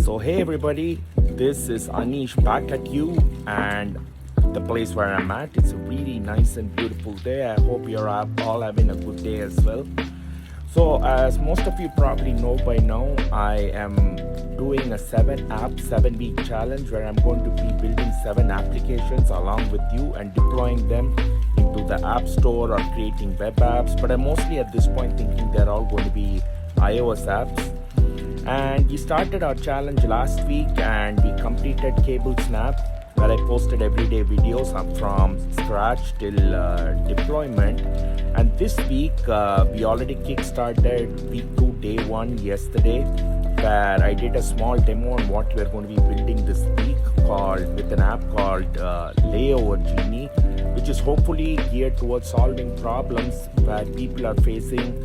So hey everybody, this is Anish back at you, and the place where I'm at. It's a really nice and beautiful day. I hope you're all having a good day as well. So as most of you probably know by now, I am doing a 7-week challenge where I'm going to be building 7 applications along with you and deploying them into the App Store or creating web apps. But I'm mostly at this point thinking they're all going to be iOS apps. And we started our challenge last week and we completed Cable Snap, where I posted everyday videos from scratch till deployment. And this week we already kickstarted week 2 day 1 yesterday, where I did a small demo on what we're going to be building this week with an app called Layover Genie, which is hopefully geared towards solving problems where people are facing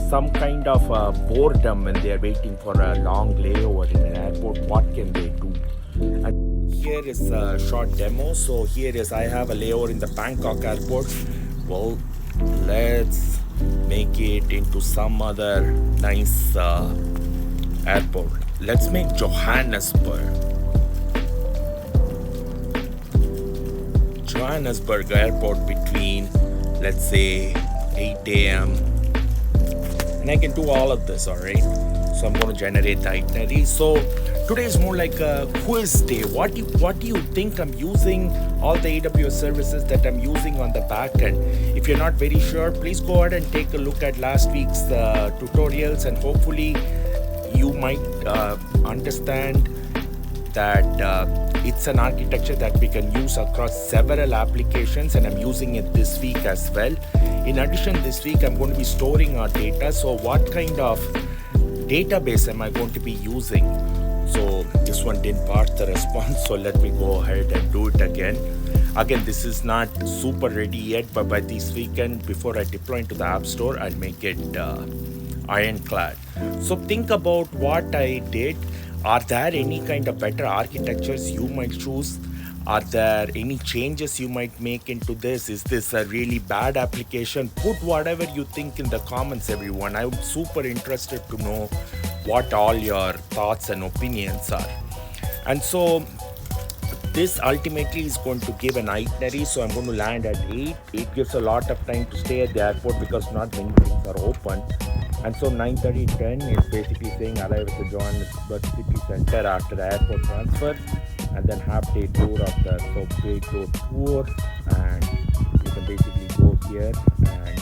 some kind of boredom when they are waiting for a long layover in an airport. What can they do? And here is a short demo. So here is, I have a layover in the Bangkok airport. Well, let's make it into some other nice airport. Let's make Johannesburg airport between, let's say, 8 a.m. and I can do all of this, all right? So I'm going to generate the itinerary. So today is more like a quiz day. What do you think I'm using all the AWS services that I'm using on the backend? If you're not very sure, please go ahead and take a look at last week's tutorials, and hopefully you might understand that it's an architecture that we can use across several applications, and I'm using it this week as well. In addition, this week I'm going to be storing our data. So what kind of database am I going to be using? So this one didn't pass the response, so let me go ahead and do it again. Again, this is not super ready yet, but by this weekend, before I deploy into the App Store, I'll make it ironclad. So think about what I did. Are there any kind of better architectures you might choose? Are there any changes you might make into this? Is this a really bad application? Put whatever you think in the comments, everyone. I'm super interested to know what all your thoughts and opinions are. And so this ultimately is going to give an itinerary. So I'm going to land at 8. It gives a lot of time to stay at the airport because not many things are open. And so 9:30-10 is basically saying arrive at the Johannesburg City Center after the airport transfer, and then half-day tour of the subway tour. And you can basically go here and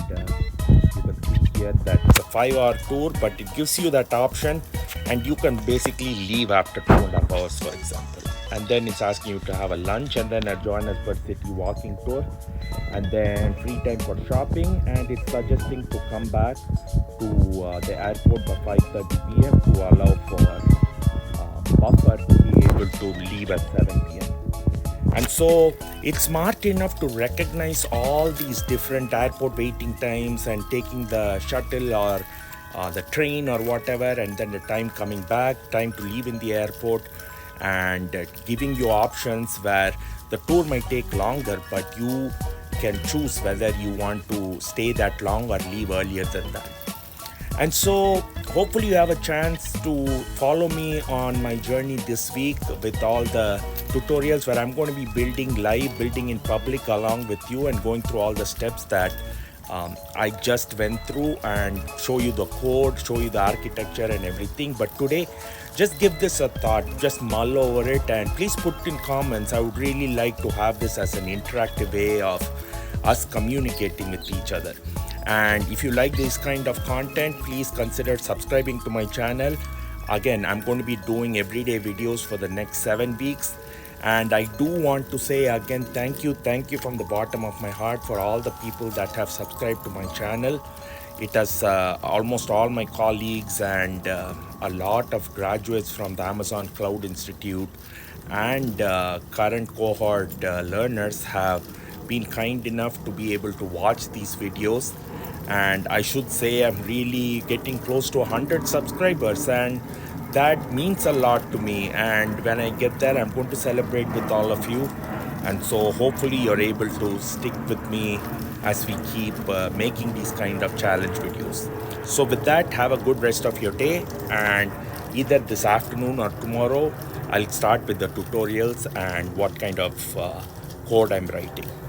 you can click here. That's a 5-hour tour, but it gives you that option, and you can basically leave after 2.5 hours, for example. And then it's asking you to have a lunch, and then a Johannesburg City walking tour, and then free time for shopping, and it's suggesting to come back to the airport by 5:30 p.m. to allow for buffer to be able to leave at 7 p.m. And so it's smart enough to recognize all these different airport waiting times and taking the shuttle or the train or whatever, and then the time coming back, time to leave in the airport, and giving you options where the tour might take longer, but you can choose whether you want to stay that long or leave earlier than that. And so hopefully you have a chance to follow me on my journey this week with all the tutorials where I'm going to be building in public along with you, and going through all the steps that I just went through, and show you the code, show you the architecture and everything. But today, just give this a thought, just mull over it, and please put in comments. I would really like to have this as an interactive way of us communicating with each other. And if you like this kind of content, please consider subscribing to my channel. Again, I'm going to be doing everyday videos for the next 7 weeks. And I do want to say again, thank you from the bottom of my heart for all the people that have subscribed to my channel. It has almost all my colleagues and a lot of graduates from the Amazon Cloud Institute and current cohort learners have been kind enough to be able to watch these videos. And I should say I'm really getting close to 100 subscribers, and that means a lot to me. And when I get there, I'm going to celebrate with all of you. And so hopefully you're able to stick with me as we keep making these kind of challenge videos. So with that, have a good rest of your day, and either this afternoon or tomorrow I'll start with the tutorials and what kind of code I'm writing.